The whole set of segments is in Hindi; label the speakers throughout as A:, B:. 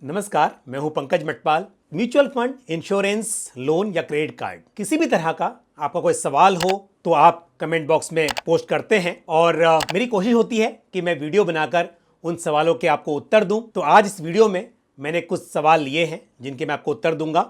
A: नमस्कार, मैं हूं Pankaj Matpal. Mutual fund, insurance, loan या क्रेडिट कार्ड, किसी भी तरह का आपका कोई सवाल हो तो आप कमेंट बॉक्स में पोस्ट करते हैं और मेरी कोशिश होती है कि मैं वीडियो बनाकर उन सवालों के आपको उत्तर दूं। तो आज इस वीडियो में मैंने कुछ सवाल लिए हैं जिनके मैं आपको उत्तर दूंगा।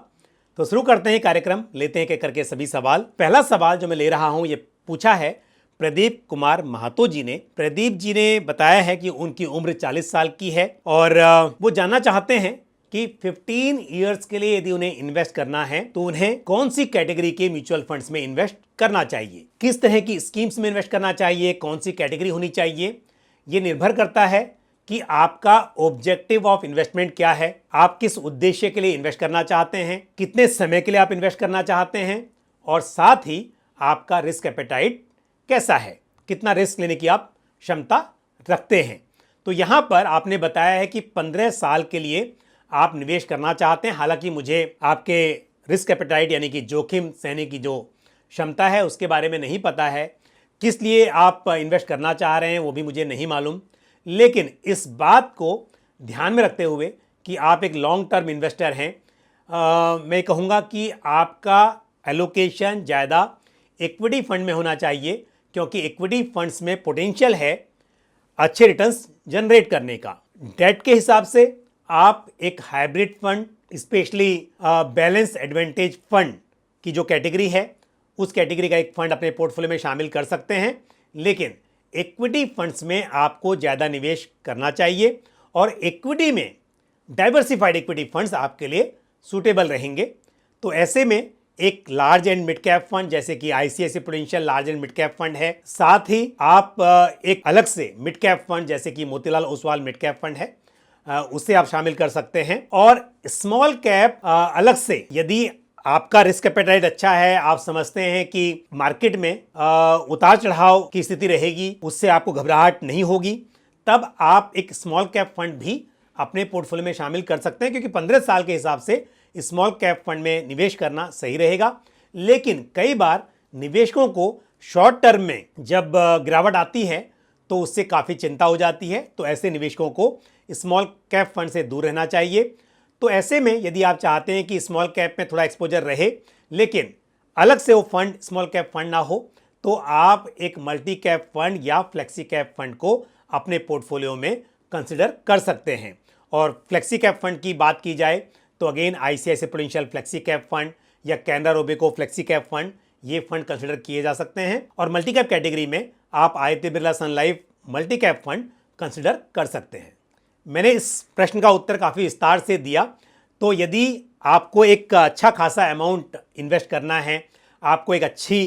A: तो शुरू करते हैं कार्यक्रम, लेते हैं एक करके सभी सवाल। पहला सवाल जो मैं ले रहा हूं, ये पूछा है प्रदीप कुमार महातो जी ने। प्रदीप जी ने बताया है कि उनकी उम्र 40 साल की है और वो जानना चाहते हैं कि 15 इयर्स के लिए यदि उन्हें इन्वेस्ट करना है तो उन्हें कौन सी कैटेगरी के म्यूचुअल फंड्स में इन्वेस्ट करना चाहिए, किस तरह की स्कीम्स में इन्वेस्ट करना चाहिए, कौन सी कैटेगरी होनी चाहिए। ये निर्भर करता है कि आपका ऑब्जेक्टिव ऑफ इन्वेस्टमेंट क्या है, आप किस उद्देश्य के लिए इन्वेस्ट करना चाहते हैं, कितने समय के लिए आप इन्वेस्ट करना चाहते हैं और साथ ही आपका रिस्क एपेटाइट कैसा है, कितना रिस्क लेने की आप क्षमता रखते हैं। तो यहां पर आपने बताया है कि 15 साल के लिए आप निवेश करना चाहते हैं। हालांकि मुझे आपके रिस्क एपेटाइट यानी कि जोखिम सहने की जो क्षमता है उसके बारे में नहीं पता है, किस लिए आप इन्वेस्ट करना चाह रहे हैं वो भी मुझे नहीं मालूम। लेकिन इस बात को ध्यान में रखते हुए कि आप एक लॉन्ग टर्म इन्वेस्टर हैं, मैं कहूँगा कि आपका एलोकेशन ज़्यादा इक्विटी फंड में होना चाहिए, क्योंकि इक्विटी फंड्स में पोटेंशियल है अच्छे रिटर्न्स जनरेट करने का। डेट के हिसाब से आप एक hybrid fund, specially balance advantage fund की जो कैटेगरी है उस कैटेगरी का एक फंड अपने पोर्टफोलियो में शामिल कर सकते हैं। लेकिन इक्विटी फंड्स में आपको ज़्यादा निवेश करना चाहिए और इक्विटी में डाइवर्सिफाइड इक्विटी फंड्स आपके लिए सूटेबल रहेंगे। तो ऐसे में एक large and mid cap fund जैसे कि ICICI Prudential large and mid cap fund है, साथ ही आप एक अलग से मिड कैप फंड जैसे कि Motilal Oswal mid cap fund है, उसे आप शामिल कर सकते हैं। और स्मॉल कैप अलग से, यदि आपका रिस्क एपेटाइट अच्छा है, आप समझते हैं कि मार्केट में उतार चढ़ाव की स्थिति रहेगी, उससे आपको घबराहट नहीं होगी, तब आप एक स्मॉल कैप फंड भी अपने पोर्टफोलियो में शामिल कर सकते हैं, क्योंकि 15 साल के हिसाब से स्मॉल कैप फंड में निवेश करना सही रहेगा। लेकिन कई बार निवेशकों को शॉर्ट टर्म में जब गिरावट आती है तो उससे काफ़ी चिंता हो जाती है, तो ऐसे निवेशकों को स्मॉल कैप फंड से दूर रहना चाहिए। तो ऐसे में यदि आप चाहते हैं कि स्मॉल कैप में थोड़ा एक्सपोजर रहे लेकिन अलग से वो फंड स्मॉल कैप फंड ना हो, तो आप एक मल्टी कैप फंड या फ्लेक्सी कैप फंड को अपने पोर्टफोलियो में कंसिडर कर सकते हैं। और फ्लेक्सी कैप फंड की बात की जाए तो again ICICI Prudential flexi cap fund या Canara Robeco flexi cap fund, ये फंड कंसिडर किए जा सकते हैं। और मल्टी कैप कैटेगरी में आप Aditya Birla Sun Life multi cap fund consider कर सकते हैं। मैंने इस प्रश्न का उत्तर काफ़ी विस्तार से दिया। तो यदि आपको एक अच्छा खासा अमाउंट इन्वेस्ट करना है, आपको एक अच्छी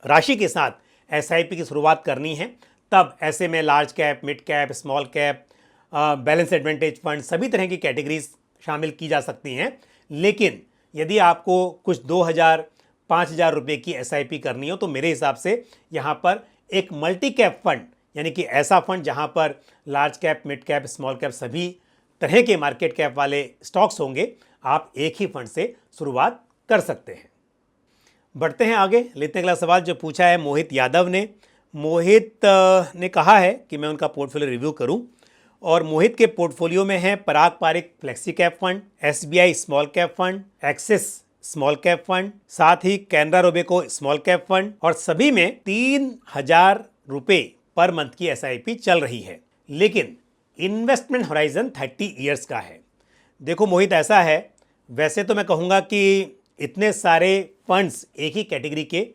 A: राशि के साथ एसआईपी की शुरुआत करनी है, तब ऐसे में large cap, mid cap, small cap, balance advantage fund, सभी तरह की कैटेगरीज शामिल की जा सकती हैं। लेकिन यदि आपको कुछ 2,000-5,000 रुपये की एसआईपी करनी हो तो मेरे हिसाब से यहाँ पर एक मल्टी कैप फंड, यानी कि ऐसा फंड जहाँ पर large cap, mid cap, small cap सभी तरह के मार्केट कैप वाले स्टॉक्स होंगे, आप एक ही फंड से शुरुआत कर सकते हैं। बढ़ते हैं आगे, लेते हैं अगला सवाल जो पूछा है मोहित यादव ने। मोहित ने कहा है कि मैं उनका पोर्टफोलियो रिव्यू करूं, और मोहित के पोर्टफोलियो में है Parag Parikh flexi cap fund, SBI small cap fund, Axis small cap fund, साथ ही Canara Robeco small cap fund, और सभी में 3,000 रुपये पर मंथ की एसआईपी चल रही है। लेकिन इन्वेस्टमेंट होराइजन 30 ईयर्स का है। देखो मोहित, ऐसा है, वैसे तो मैं कहूँगा कि इतने सारे फंड्स एक ही कैटेगरी के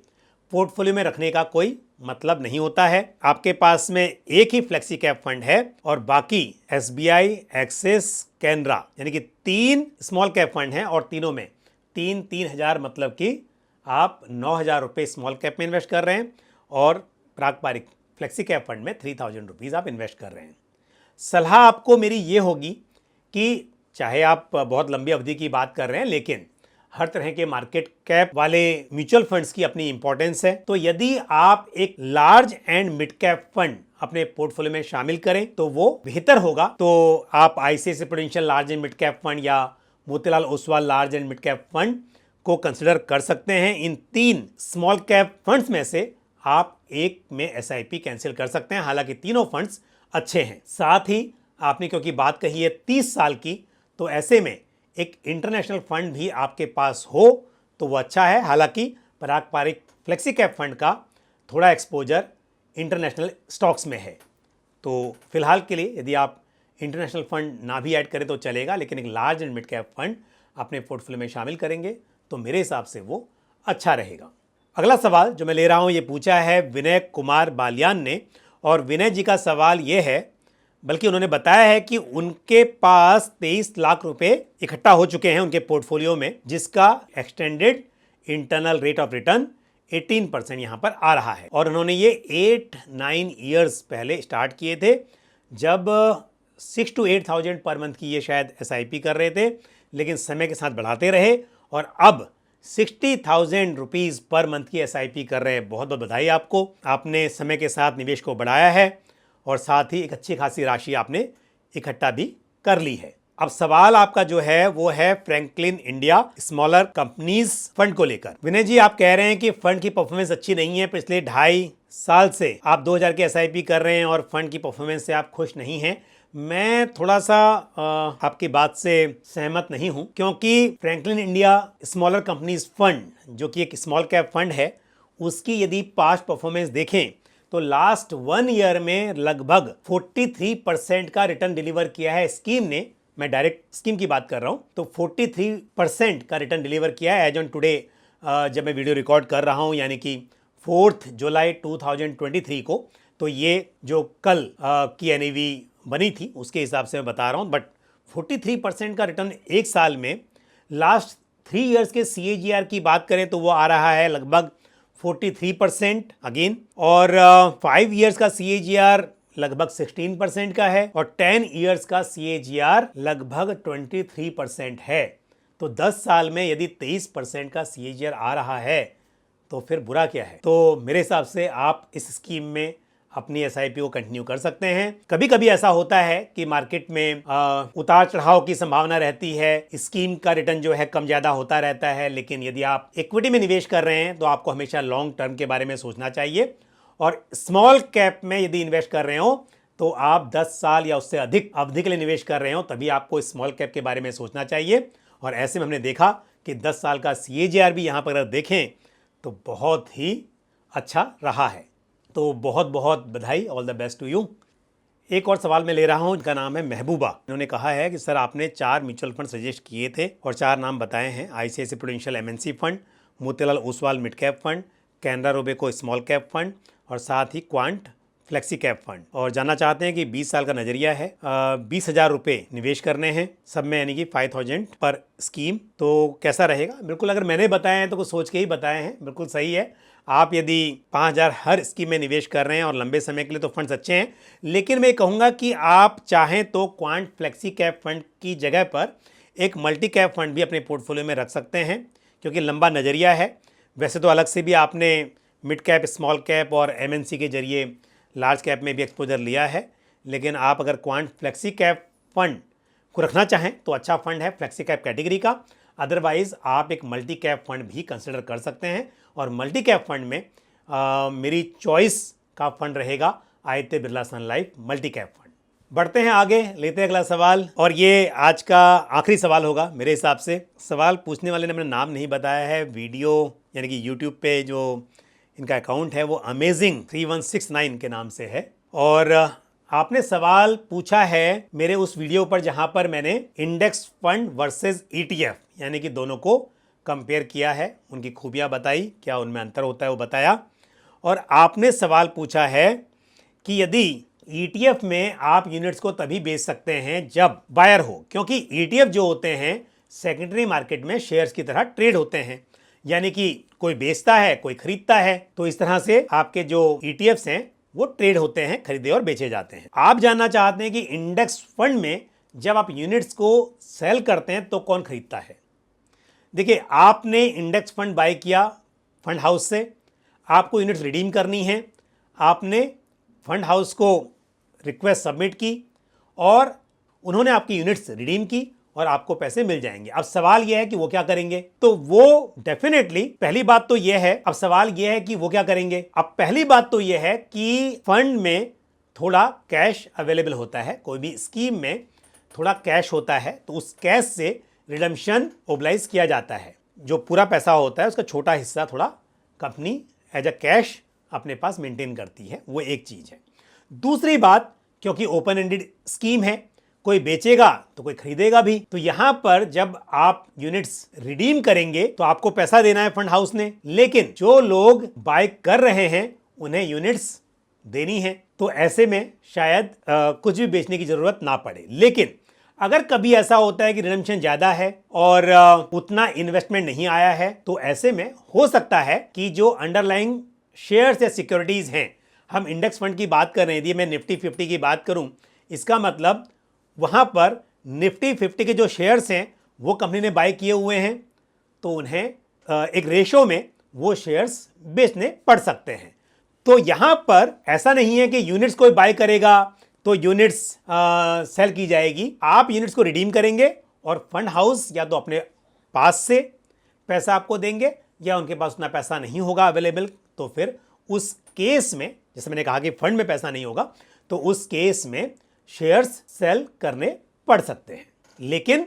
A: पोर्टफोलियो में रखने का कोई मतलब नहीं होता है। आपके पास में एक ही फ्लेक्सी कैप फंड है और बाकी एसबीआई, एक्सिस, कैनरा, यानी कि 3 स्मॉल कैप फंड हैं और तीनों में 3,000 मतलब कि आप 9,000 रुपये स्मॉल कैप में इन्वेस्ट कर रहे हैं और पराग पारिक फ्लेक्सी कैप फंड में 3,000 रुपीज़ आप इन्वेस्ट कर रहे हैं। सलाह आपको मेरी ये होगी कि चाहे आप बहुत लंबी अवधि की बात कर रहे हैं, लेकिन हर तरह के मार्केट कैप वाले म्यूचुअल फंड्स की अपनी इंपॉर्टेंस है। तो यदि आप एक large and mid cap fund अपने पोर्टफोलियो में शामिल करें तो वो बेहतर होगा। तो आप ICICI Prudential large and mid cap fund या Motilal Oswal large and mid cap fund को कंसिडर कर सकते हैं। इन 3 स्मॉल कैप फंड्स में से आप एक में एसआईपी कैंसिल कर सकते हैं। हालांकि तीनों फंड्स अच्छे हैं। साथ ही आपने क्योंकि बात कही है 30 साल की, तो ऐसे में एक इंटरनेशनल फंड भी आपके पास हो तो वो अच्छा है। हालांकि पारंपरिक फ्लेक्सी कैप फंड का थोड़ा एक्सपोजर इंटरनेशनल स्टॉक्स में है, तो फिलहाल के लिए यदि आप इंटरनेशनल फंड ना भी ऐड करें तो चलेगा, लेकिन एक large and mid cap fund अपने पोर्टफोलियो में शामिल करेंगे तो मेरे हिसाब से वो अच्छा रहेगा। अगला सवाल जो मैं ले रहा हूं ये पूछा है विनय कुमार बालियान ने, और विनय जी का सवाल ये है, बल्कि उन्होंने बताया है कि उनके पास 23 लाख रुपए इकट्ठा हो चुके हैं उनके पोर्टफोलियो में, जिसका extended internal rate of return 18% यहां पर आ रहा है। और उन्होंने ये 8-9 ईयर्स पहले स्टार्ट किए थे, जब 6 to 8,000 पर मंथ की ये शायद SIP कर रहे थे, लेकिन समय के साथ बढ़ाते रहे और अब 60,000 रुपीज़ पर मंथ की SIP कर रहे हैं। बहुत बहुत बधाई आपको, आपने समय के साथ निवेश को बढ़ाया है और साथ ही एक अच्छी खासी राशि आपने इकट्ठा भी कर ली है। अब सवाल आपका जो है वो है Franklin India smaller companies fund को लेकर। विनय जी, आप कह रहे हैं कि फंड की परफॉर्मेंस अच्छी नहीं है, पिछले 2.5 साल से आप 2,000 के SIP कर रहे हैं और फंड की परफॉर्मेंस से आप खुश नहीं हैं। मैं थोड़ा सा आपकी बात से सहमत नहीं हूं, क्योंकि Franklin India smaller companies fund जो कि एक स्मॉल कैप फंड है, उसकी यदि पास्ट परफॉर्मेंस देखें तो लास्ट 1 ईयर में लगभग 43% का रिटर्न डिलीवर किया है स्कीम ने। मैं डायरेक्ट स्कीम की बात कर रहा हूं, तो 43% का रिटर्न डिलीवर किया है एज ऑन टुडे, जब मैं वीडियो रिकॉर्ड कर रहा हूं, यानी कि 4 जुलाई 2023 को। तो ये जो कल की NAV बनी थी उसके हिसाब से मैं बता रहा हूं, बट 43% का रिटर्न एक साल में। लास्ट 3 ईयर्स के CAGR की बात करें तो वो आ रहा है लगभग 43% अगेन, और 5 ईयर्स का CAGR लगभग 16% का है, और 10 ईयर्स का CAGR लगभग 23% है। तो 10 साल में यदि 23% का CAGR आ रहा है तो फिर बुरा क्या है। तो मेरे हिसाब से आप इस स्कीम में अपनी SIP को कंटिन्यू कर सकते हैं। कभी कभी ऐसा होता है कि मार्केट में उतार चढ़ाव की संभावना रहती है, स्कीम का रिटर्न जो है कम ज्यादा होता रहता है, लेकिन यदि आप इक्विटी में निवेश कर रहे हैं तो आपको हमेशा लॉन्ग टर्म के बारे में सोचना चाहिए, और स्मॉल कैप में यदि इन्वेस्ट कर रहे हो तो आप 10 साल या उससे अधिक अवधि के लिए निवेश कर रहे हो, तभी आपको स्मॉल कैप के बारे में सोचना चाहिए। और ऐसे में हमने देखा कि 10 साल का CAGR भी यहाँ पर अगर देखें तो बहुत ही अच्छा रहा है। तो बहुत बहुत बधाई, all the best to you. एक और सवाल मैं ले रहा हूं, इनका नाम है महबूबा। इन्होंने कहा है कि सर आपने 4 म्यूचुअल फंड सजेस्ट किए थे और 4 नाम बताए हैं, ICICI prudential MNC fund, Motilal Oswal mid cap fund, Canara Robeco small cap fund और साथ ही क्वांट फ्लेक्सी कैप फंड। और जानना चाहते हैं कि 20 साल का नजरिया है, 20,000 रुपये निवेश करने हैं सब में, यानी कि 5,000 पर स्कीम। तो कैसा रहेगा? बिल्कुल, अगर मैंने बताए हैं तो कुछ सोच के ही बताए हैं, बिल्कुल सही है। आप यदि 5,000 हर स्कीम में निवेश कर रहे हैं और लंबे समय के लिए तो फंड्स अच्छे हैं, लेकिन मैं कहूँगा कि आप चाहें तो क्वांट फ्लेक्सी कैप फंड की जगह पर एक मल्टी कैप फंड भी अपने पोर्टफोलियो में रख सकते हैं, क्योंकि लंबा नज़रिया है। वैसे तो अलग से भी आपने मिड कैप, स्मॉल कैप और MNC के जरिए लार्ज कैप में भी एक्सपोजर लिया है, लेकिन आप अगर क्वांट फ्लेक्सी कैप फंड को रखना चाहें तो अच्छा फंड है फ्लेक्सी कैप कैटेगरी का। अदरवाइज आप एक मल्टी कैप फंड भी कंसिडर कर सकते हैं, और मल्टी कैप फंड में मेरी चॉइस का फंड रहेगा Aditya Birla Sun Life multi cap fund. बढ़ते हैं आगे, लेते हैं अगला सवाल, और ये आज का आखिरी सवाल होगा मेरे हिसाब से। सवाल पूछने वाले ने अपना नाम नहीं बताया है। वीडियो यानी कि यूट्यूब पे जो इनका अकाउंट है वो Amazing3169 के नाम से है, और आपने सवाल पूछा है मेरे उस वीडियो पर जहां पर मैंने इंडेक्स फंड वर्सेस ETF यानी कि दोनों को कंपेयर किया है, उनकी खूबियां बताई, क्या उनमें अंतर होता है वो बताया। और आपने सवाल पूछा है कि यदि ETF में आप यूनिट्स को तभी बेच सकते हैं जब बायर हो, क्योंकि ETF जो होते हैं सेकेंडरी मार्केट में शेयर्स की तरह ट्रेड होते हैं, यानी कि कोई बेचता है कोई खरीदता है। तो इस तरह से आपके जो ETFs हैं वो ट्रेड होते हैं, खरीदे और बेचे जाते हैं। आप जानना चाहते हैं कि इंडेक्स फंड में जब आप यूनिट्स को सेल करते हैं तो कौन खरीदता है। देखिए, आपने इंडेक्स फंड बाय किया फंड हाउस से, आपको यूनिट्स रिडीम करनी है, आपने फंड हाउस को रिक्वेस्ट सबमिट की और उन्होंने आपकी यूनिट्स रिडीम की और आपको पैसे मिल जाएंगे। अब सवाल यह है कि वो क्या करेंगे, तो वो डेफिनेटली पहली बात तो यह है, अब सवाल यह है कि वो क्या करेंगे। अब पहली बात तो यह है कि फंड में थोड़ा कैश अवेलेबल होता है, कोई भी स्कीम में थोड़ा कैश होता है तो उस कैश से रिडम्पशन ओबलाइज किया जाता है। जो पूरा पैसा होता है उसका छोटा हिस्सा थोड़ा कंपनी एज अ कैश अपने पास मेंटेन करती है, वो एक चीज़ है। दूसरी बात, क्योंकि ओपन एंडेड स्कीम है, कोई बेचेगा तो कोई खरीदेगा भी, तो यहां पर जब आप यूनिट्स रिडीम करेंगे तो आपको पैसा देना है फंड हाउस ने, लेकिन जो लोग बाय कर रहे हैं उन्हें यूनिट्स देनी है। तो ऐसे में शायद कुछ भी बेचने की जरूरत ना पड़े। लेकिन अगर कभी ऐसा होता है कि रिडम्पशन ज्यादा है और उतना इन्वेस्टमेंट नहीं आया है, तो ऐसे में हो सकता है कि जो अंडरलाइंग शेयर्स या सिक्योरिटीज हैं, हम इंडेक्स फंड की बात कर रहे हैं, यदि मैं निफ्टी 50 की बात करूं, इसका मतलब वहां पर निफ्टी 50 के जो शेयर्स हैं वो कंपनी ने बाय किए हुए हैं, तो उन्हें एक रेशो में वो शेयर्स बेचने पड़ सकते हैं। तो यहां पर ऐसा नहीं है कि यूनिट्स कोई बाय करेगा तो यूनिट्स सेल की जाएगी। आप यूनिट्स को रिडीम करेंगे और फंड हाउस या तो अपने पास से पैसा आपको देंगे या उनके पास उतना पैसा नहीं होगा अवेलेबल, तो फिर उस केस में, जैसे मैंने कहा कि फंड में पैसा नहीं होगा, तो उस केस में शेयर्स सेल करने पड़ सकते हैं। लेकिन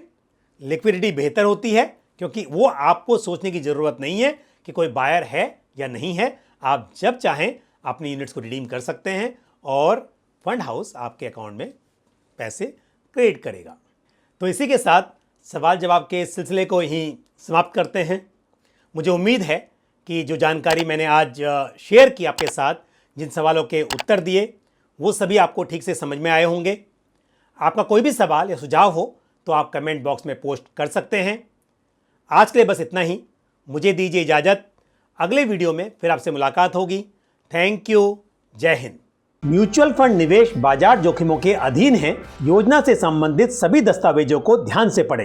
A: लिक्विडिटी बेहतर होती है, क्योंकि वो आपको सोचने की जरूरत नहीं है कि कोई बायर है या नहीं है। आप जब चाहें अपनी यूनिट्स को रिडीम कर सकते हैं और फंड हाउस आपके अकाउंट में पैसे क्रेडिट करेगा। तो इसी के साथ सवाल जवाब के इस सिलसिले को यहीं समाप्त करते हैं। मुझे उम्मीद है कि जो जानकारी मैंने आज शेयर की आपके साथ, जिन सवालों के उत्तर दिए, वो सभी आपको ठीक से समझ में आए होंगे। आपका कोई भी सवाल या सुझाव हो तो आप कमेंट बॉक्स में पोस्ट कर सकते हैं। आज के लिए बस इतना ही, मुझे दीजिए इजाज़त। अगले वीडियो में फिर आपसे मुलाकात होगी। Thank you. जय हिंद। म्यूचुअल फंड निवेश बाजार जोखिमों के अधीन है। योजना से संबंधित सभी दस्तावेजों को ध्यान से पढ़ें।